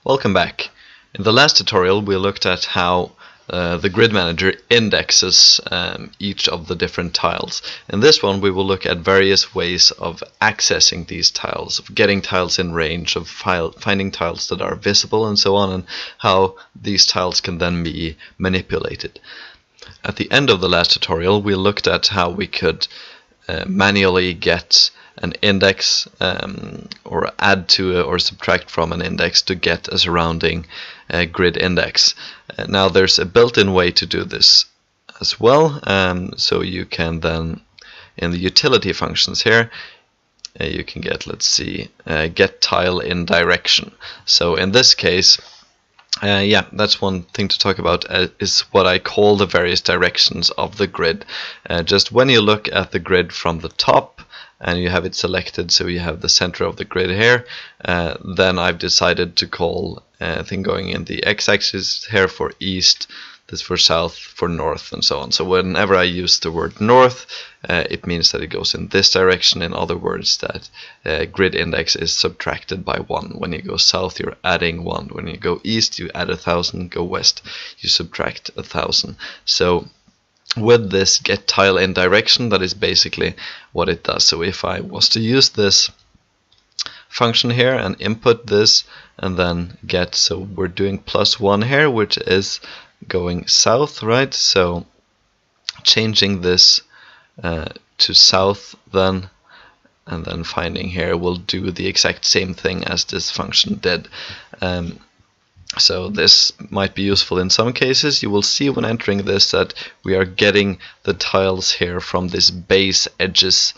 Welcome back. In the last tutorial we looked at how the grid manager indexes each of the different tiles. In this one we will look at various ways of accessing these tiles, of getting tiles in range, of finding tiles that are visible and so on, and how these tiles can then be manipulated. At the end of the last tutorial we looked at how we could manually get an index or add to or subtract from an index to get a surrounding grid index. Now there's a built-in way to do this as well, so you can then in the utility functions here you can get, let's see, get tile in direction. So in this case yeah, that's one thing to talk about, is what I call the various directions of the grid. Just when you look at the grid from the top and you have it selected, so you have the center of the grid here, then I've decided to call thing going in the x-axis here for east, this for south, for north, and so on. So whenever I use the word north, it means that it goes in this direction. In other words, that grid index is subtracted by 1. When you go south, you're adding 1. When you go east, you add 1,000. Go west, you subtract 1,000. So with this get tile in direction, that is basically what it does. So if I was to use this function here and input this and then get, so we're doing +1 here, which is going south, right? So changing this to south then, and then finding here will do the exact same thing as this function did. So this might be useful in some cases. You will see when entering this that we are getting the tiles here from this base edges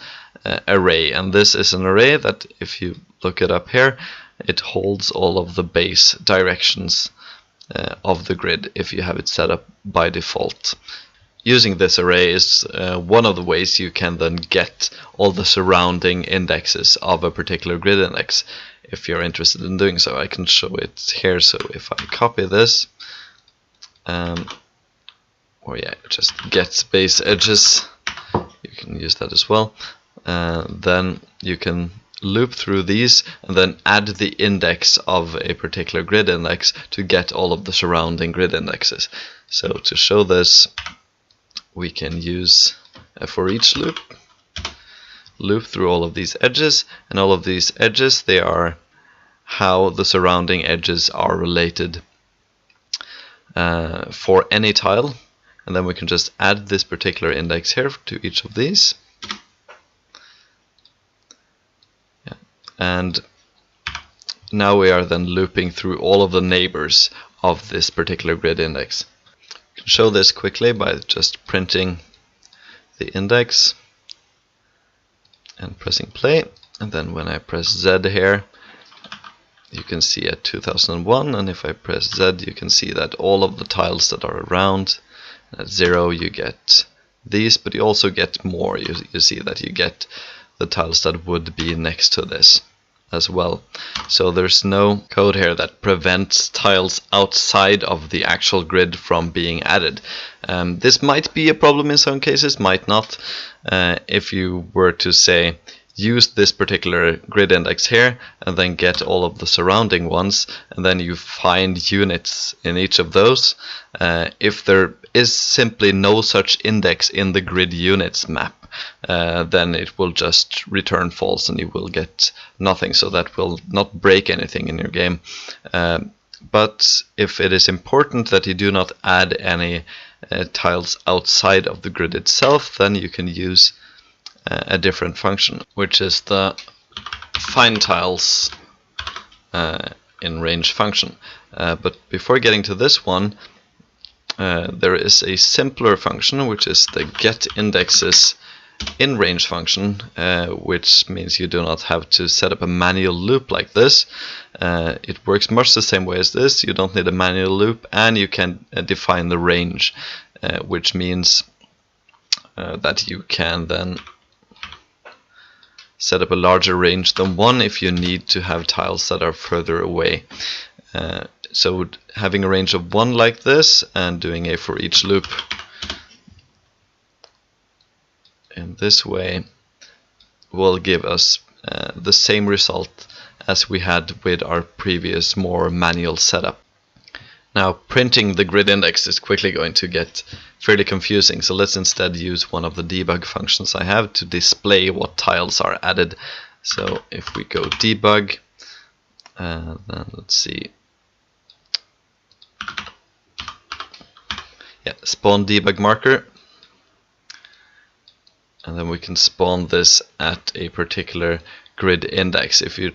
array, and this is an array that, if you look it up here, it holds all of the base directions of the grid if you have it set up by default. Using this array is one of the ways you can then get all the surrounding indexes of a particular grid index. If you're interested in doing so, I can show it here. So if I copy this, or yeah, just get base edges, you can use that as well. Then you can loop through these and then add the index of a particular grid index to get all of the surrounding grid indexes. So to show this, we can use a for each loop through all of these edges, and all of these edges, they are how the surrounding edges are related for any tile, and then we can just add this particular index here to each of these. And now we are then looping through all of the neighbors of this particular grid index. You can show this quickly by just printing the index and pressing play, and then when I press Z here, you can see at 2001, and if I press Z you can see that all of the tiles that are around, at 0 you get these, but you also get more. You see that you get the tiles that would be next to this as well. So there's no code here that prevents tiles outside of the actual grid from being added. This might be a problem in some cases, might not. If you were to say use this particular grid index here and then get all of the surrounding ones, and then you find units in each of those, if there is simply no such index in the grid units map, then it will just return false and you will get nothing. So that will not break anything in your game. But if it is important that you do not add any tiles outside of the grid itself, then you can use a different function, which is the find tiles in range function. But before getting to this one, there is a simpler function, which is the get indexes in range function, which means you do not have to set up a manual loop like this. It works much the same way as this. You don't need a manual loop, and you can define the range, which means that you can then set up a larger range than 1 if you need to have tiles that are further away. So having a range of 1 like this and doing a for each loop in this way will give us the same result as we had with our previous more manual setup. Now, printing the grid index is quickly going to get fairly confusing, so let's instead use one of the debug functions I have to display what tiles are added. So if we go debug, then let's see, spawn debug marker, and then we can spawn this at a particular grid index. If you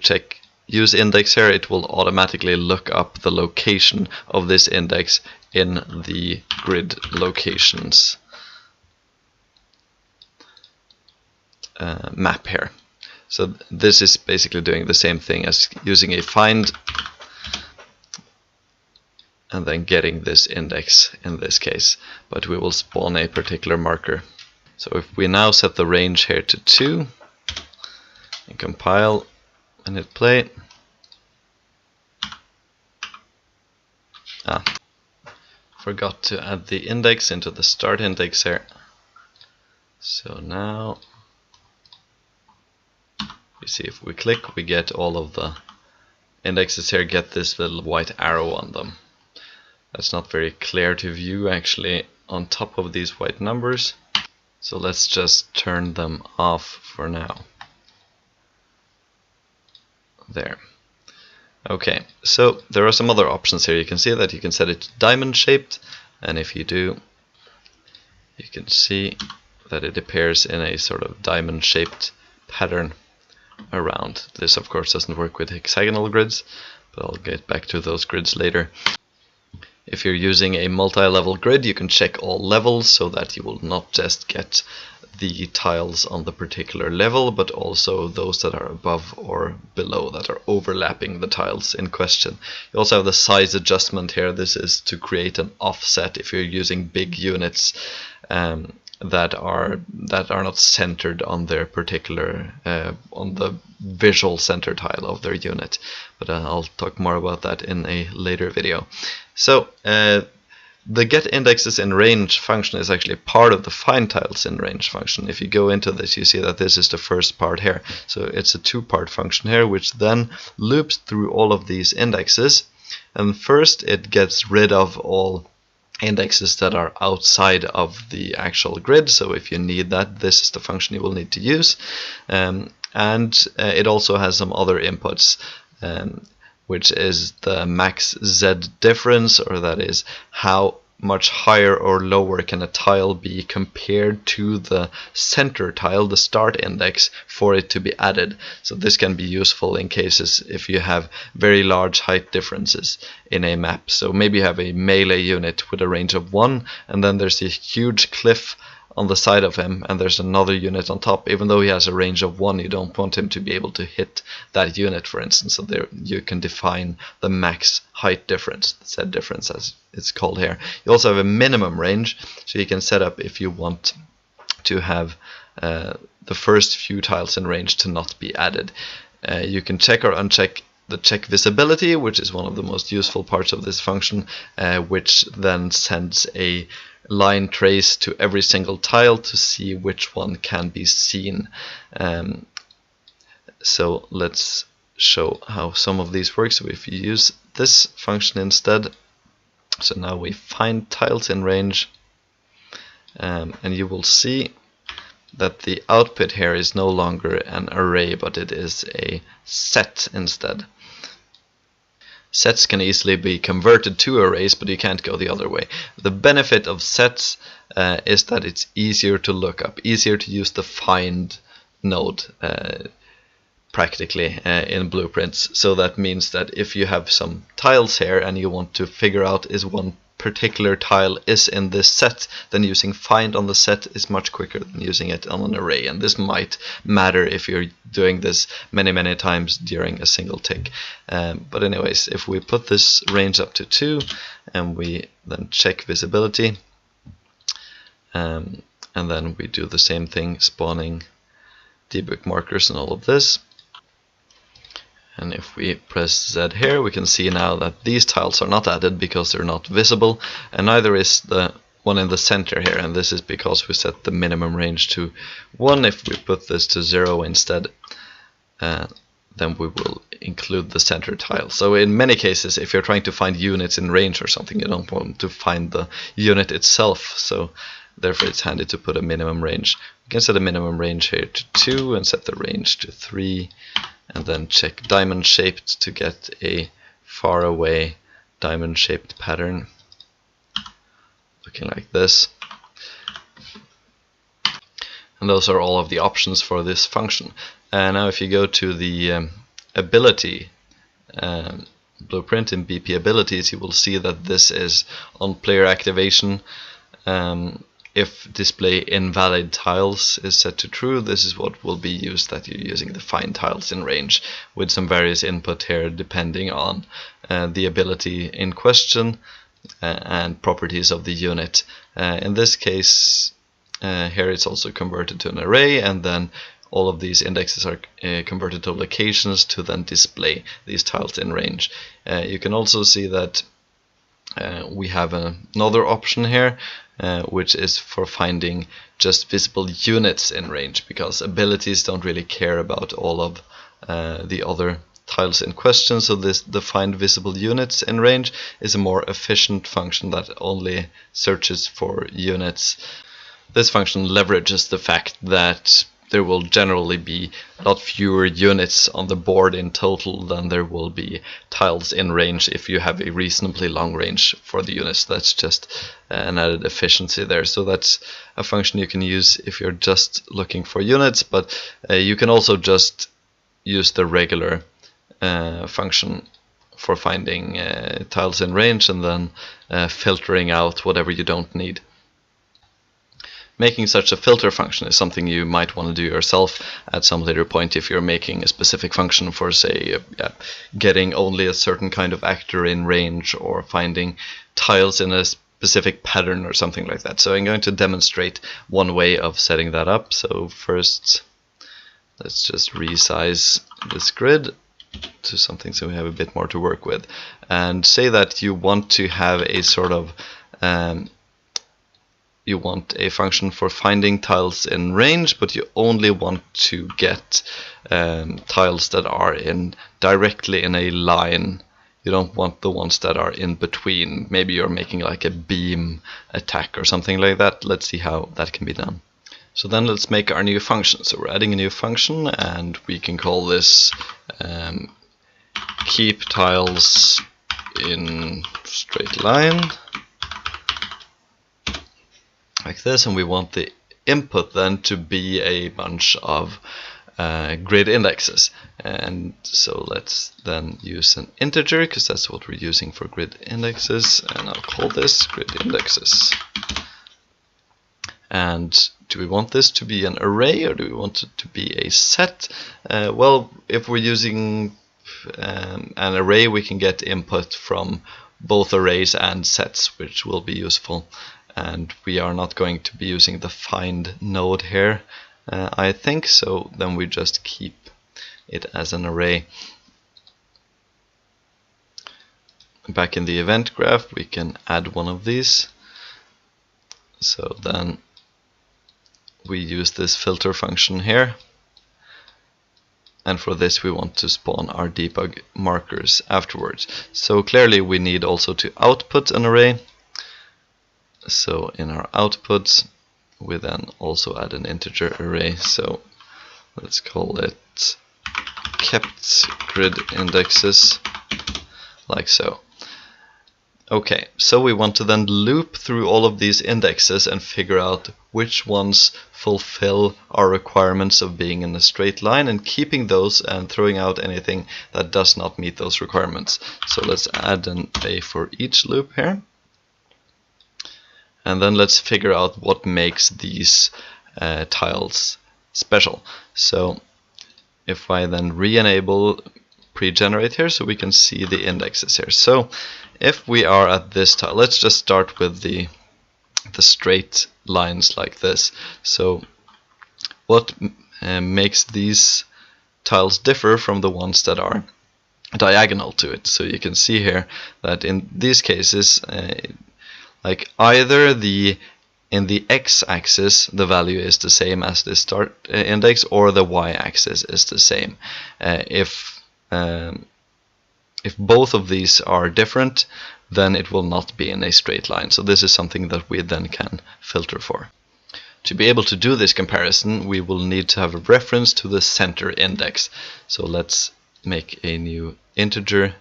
use index here, it will automatically look up the location of this index in the grid locations map here. So this is basically doing the same thing as using a find and then getting this index in this case, but we will spawn a particular marker. So if we now set the range here to 2 and compile and hit play, forgot to add the index into the start index here. So now you see if we click, we get all of the indexes here get this little white arrow on them. That's not very clear to view actually on top of these white numbers, so let's just turn them off for now. There. Okay, so there are some other options here. You can see that you can set it to diamond shaped, and if you do, you can see that it appears in a sort of diamond shaped pattern around. This of course doesn't work with hexagonal grids, but I'll get back to those grids later. If you're using a multi-level grid, you can check all levels so that you will not just get the tiles on the particular level, but also those that are above or below that are overlapping the tiles in question. You also have the size adjustment here. This is to create an offset if you're using big units that are not centered on their particular on the visual center tile of their unit. But I'll talk more about that in a later video. So the get indexes in range function is actually part of the find tiles in range function. If you go into this, you see that this is the first part here. So it's a two-part function here, which then loops through all of these indexes. And first it gets rid of all indexes that are outside of the actual grid. So if you need that, this is the function you will need to use. And it also has some other inputs, which is the max Z difference, or that is how much higher or lower can a tile be compared to the center tile, the start index, for it to be added. So this can be useful in cases if you have very large height differences in a map. So maybe you have a melee unit with a range of 1, and then there's a huge cliff on the side of him, and there's another unit on top. Even though he has a range of 1, you don't want him to be able to hit that unit, for instance. So there you can define the max height difference, the Z difference as it's called here. You also have a minimum range, so you can set up if you want to have the first few tiles in range to not be added. You can check or uncheck the check visibility, which is one of the most useful parts of this function, which then sends a line trace to every single tile to see which one can be seen. So let's show how some of these work. So if you use this function instead, so now we find tiles in range, and you will see that the output here is no longer an array, but it is a set instead. Sets can easily be converted to arrays, but you can't go the other way. The benefit of sets is that it's easier to look up, easier to use the find node practically in blueprints. So that means that if you have some tiles here and you want to figure out is one particular tile is in this set, then using find on the set is much quicker than using it on an array. And this might matter if you're doing this many times during a single tick. But anyways, if we put this range up to 2 and we then check visibility, and then we do the same thing, spawning debug markers and all of this. And if we press Z here, we can see now that these tiles are not added because they're not visible, and neither is the one in the center here, and this is because we set the minimum range to 1. If we put this to 0 instead, then we will include the center tile. So in many cases, if you're trying to find units in range or something, you don't want to find the unit itself, so therefore it's handy to put a minimum range. We can set a minimum range here to 2 and set the range to 3, and then check diamond shaped to get a far away diamond shaped pattern looking like this. And those are all of the options for this function. Now if you go to the ability blueprint in BP abilities, you will see that this is on player activation. If display invalid tiles is set to true, this is what will be used, that you're using the find tiles in range, with some various input here depending on the ability in question and properties of the unit. In this case here it's also converted to an array, and then all of these indexes are converted to locations to then display these tiles in range. You can also see that we have another option here, which is for finding just visible units in range, because abilities don't really care about all of the other tiles in question. So the find visible units in range is a more efficient function that only searches for units. This function leverages the fact that there will generally be a lot fewer units on the board in total than there will be tiles in range if you have a reasonably long range for the units. That's just an added efficiency there. So that's a function you can use if you're just looking for units, but you can also just use the regular function for finding tiles in range and then filtering out whatever you don't need. Making such a filter function is something you might want to do yourself at some later point if you're making a specific function for, say, getting only a certain kind of actor in range, or finding tiles in a specific pattern or something like that. So I'm going to demonstrate one way of setting that up. So first, let's just resize this grid to something so we have a bit more to work with. And say that you want to have a sort of you want a function for finding tiles in range, but you only want to get tiles that are directly in a line. You don't want the ones that are in between. Maybe you're making like a beam attack or something like that. Let's see how that can be done. So then let's make our new function. So we're adding a new function, and we can call this keep tiles in straight line, like this, and we want the input then to be a bunch of grid indexes. And so let's then use an integer, because that's what we're using for grid indexes, and I'll call this grid indexes. And do we want this to be an array, or do we want it to be a set? Well, if we're using an array, we can get input from both arrays and sets, which will be useful. And we are not going to be using the find node here, I think, so then we just keep it as an array. Back in the event graph, we can add one of these. So then we use this filter function here, and for this we want to spawn our debug markers afterwards. So clearly we need also to output an array. So in our output, we then also add an integer array. So let's call it kept grid indexes, like so. Okay, so we want to then loop through all of these indexes and figure out which ones fulfill our requirements of being in a straight line, and keeping those and throwing out anything that does not meet those requirements. So let's add an A for each loop here. And then let's figure out what makes these tiles special. So if I then re-enable pre-generate here, so we can see the indexes here. So if we are at this tile, let's just start with the straight lines like this. So what makes these tiles differ from the ones that are diagonal to it? So you can see here that in these cases, like either the in the x-axis the value is the same as the start index, or the y-axis is the same. If both of these are different, then it will not be in a straight line. So this is something that we then can filter for. To be able to do this comparison, we will need to have a reference to the center index. So let's make a new integer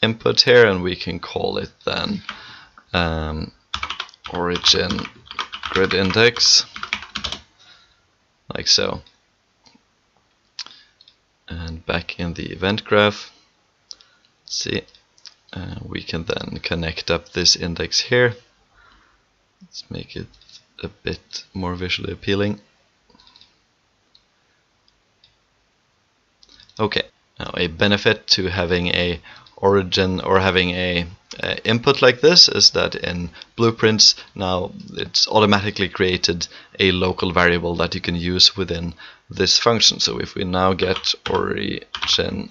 input here, and we can call it then origin grid index, like so. And back in the event graph, see, we can then connect up this index here. Let's make it a bit more visually appealing. Okay, now a benefit to having a origin or having a input like this is that in blueprints now it's automatically created a local variable that you can use within this function. So if we now get origin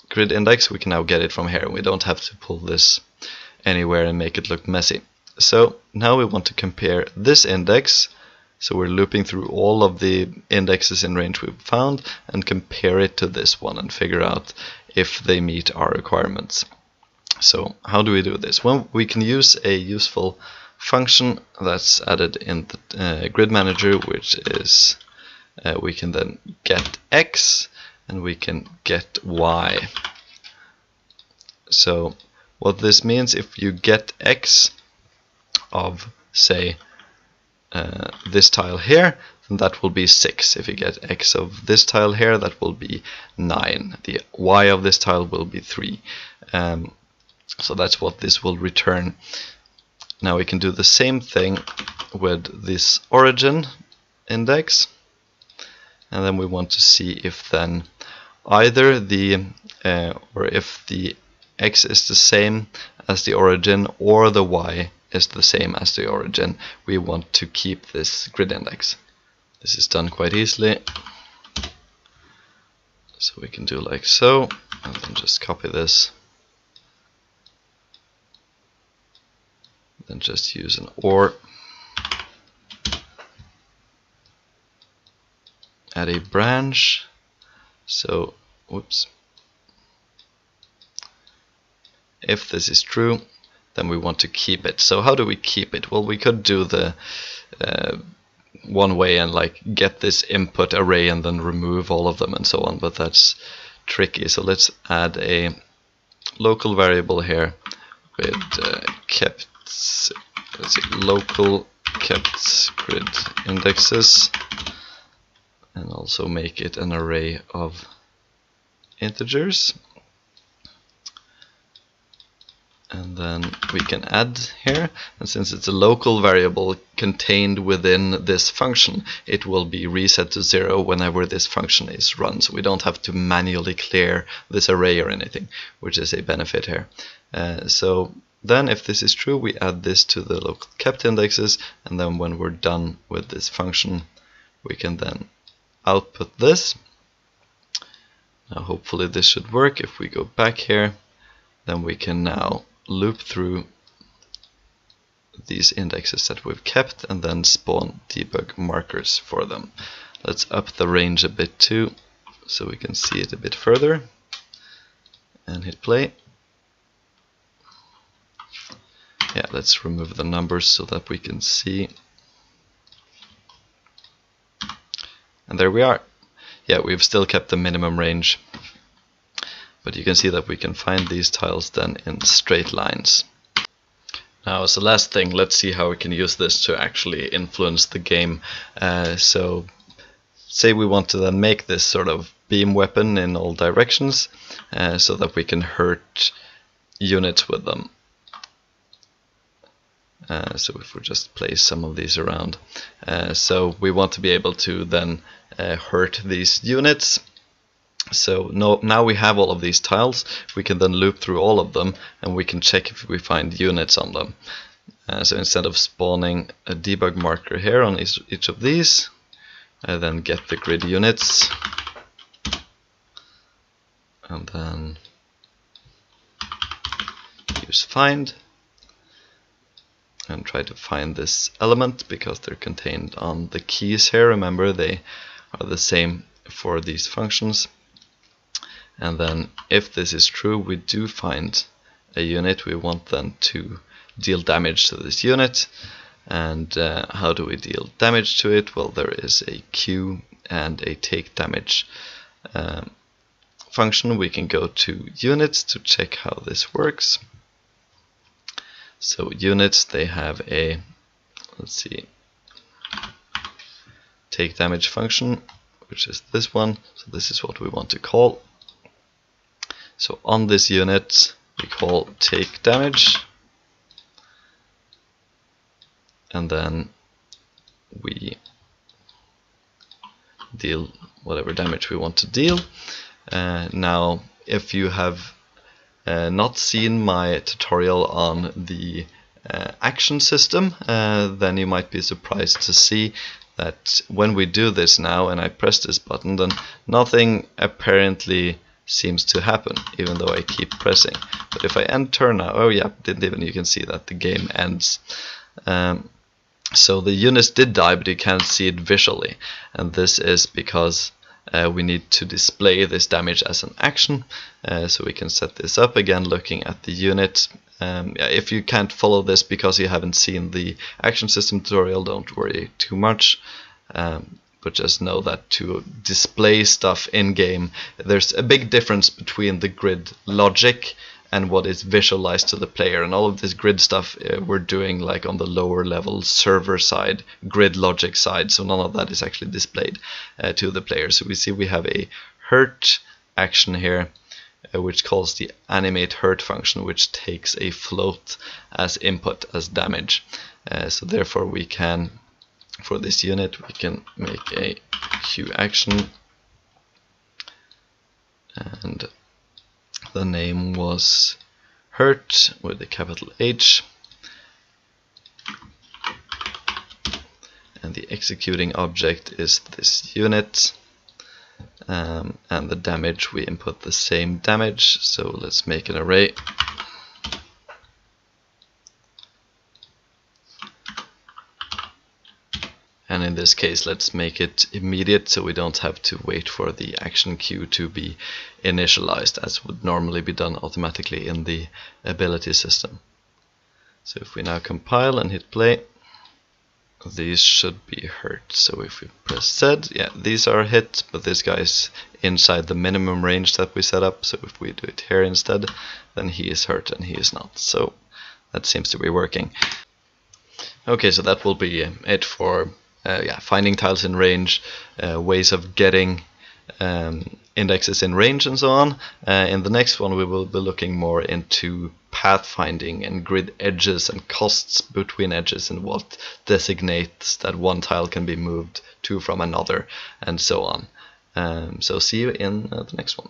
grid index, we can now get it from here. We don't have to pull this anywhere and make it look messy. So now we want to compare this index, so we're looping through all of the indexes in range we've found and compare it to this one and figure out if they meet our requirements. So how do we do this? Well, we can use a useful function that's added in the grid manager, which is we can then get x and we can get y. So what this means, if you get x of, say, this tile here, then that will be 6. If you get x of this tile here, that will be 9. The y of this tile will be 3. So that's what this will return. Now we can do the same thing with this origin index, and then we want to see if then either the or if the x is the same as the origin or the y is the same as the origin. We want to keep this grid index. This is done quite easily. So we can do like so, and then just copy this. Then just use an OR. Add a branch. So, whoops. If this is true, then we want to keep it. So how do we keep it? Well, we could do the one way and like get this input array and then remove all of them and so on, but that's tricky. So let's add a local variable here with kept, let's see, local kept grid indexes, and also make it an array of integers. And then we can add here, and since it's a local variable contained within this function, it will be reset to 0 whenever this function is run. So we don't have to manually clear this array or anything, which is a benefit here. So then if this is true, we add this to the local kept indexes, and then when we're done with this function, we can then output this. Now hopefully this should work. If we go back here, then we can now loop through these indexes that we've kept and then spawn debug markers for them. Let's up the range a bit too, so we can see it a bit further, and hit play. Yeah, let's remove the numbers so that we can see. And there we are. Yeah, we've still kept the minimum range, but you can see that we can find these tiles then in straight lines. Now, as the last thing, let's see how we can use this to actually influence the game. So say we want to then make this sort of beam weapon in all directions, so that we can hurt units with them. So if we just place some of these around, so we want to be able to then hurt these units. So now we have all of these tiles, we can then loop through all of them and we can check if we find units on them. So instead of spawning a debug marker here on each of these, I then get the grid units and then use find. And can try to find this element because they're contained on the keys here. Remember, they are the same for these functions. And then if this is true, we do find a unit. We want then to deal damage to this unit. And how do we deal damage to it? Well, there is a Q and a take damage function. We can go to units to check how this works. So units, they have a, let's see, take damage function, which is this one. So this is what we want to call. So on this unit, we call take damage, and then we deal whatever damage we want to deal. Now, if you have not seen my tutorial on the action system, then you might be surprised to see that when we do this now and I press this button, then nothing apparently seems to happen, even though I keep pressing. But if I end turn now, oh yeah, didn't even, you can see that the game ends. So the units did die, but you can't see it visually, and this is because we need to display this damage as an action. So we can set this up again, looking at the unit. If you can't follow this because you haven't seen the action system tutorial, don't worry too much. But just know that to display stuff in game, there's a big difference between the grid logic and what is visualized to the player. And all of this grid stuff we're doing like on the lower level server side, grid logic side, so none of that is actually displayed to the player. So we see we have a hurt action here, which calls the animate hurt function, which takes a float as input, as damage. So therefore we can, for this unit, we can make a Q action, and the name was hurt with a capital H, and the executing object is this unit, and the damage, we input the same damage. So let's make an array. And in this case, let's make it immediate, so we don't have to wait for the action queue to be initialized, as would normally be done automatically in the ability system. So if we now compile and hit play, these should be hurt. So if we press Z, yeah, these are hit, but this guy's inside the minimum range that we set up. So if we do it here instead, then he is hurt and he is not. So that seems to be working. Okay, so that will be it for finding tiles in range, ways of getting indexes in range, and so on. In the next one we will be looking more into pathfinding and grid edges and costs between edges and what designates that one tile can be moved to from another, and so on. So see you in the next one.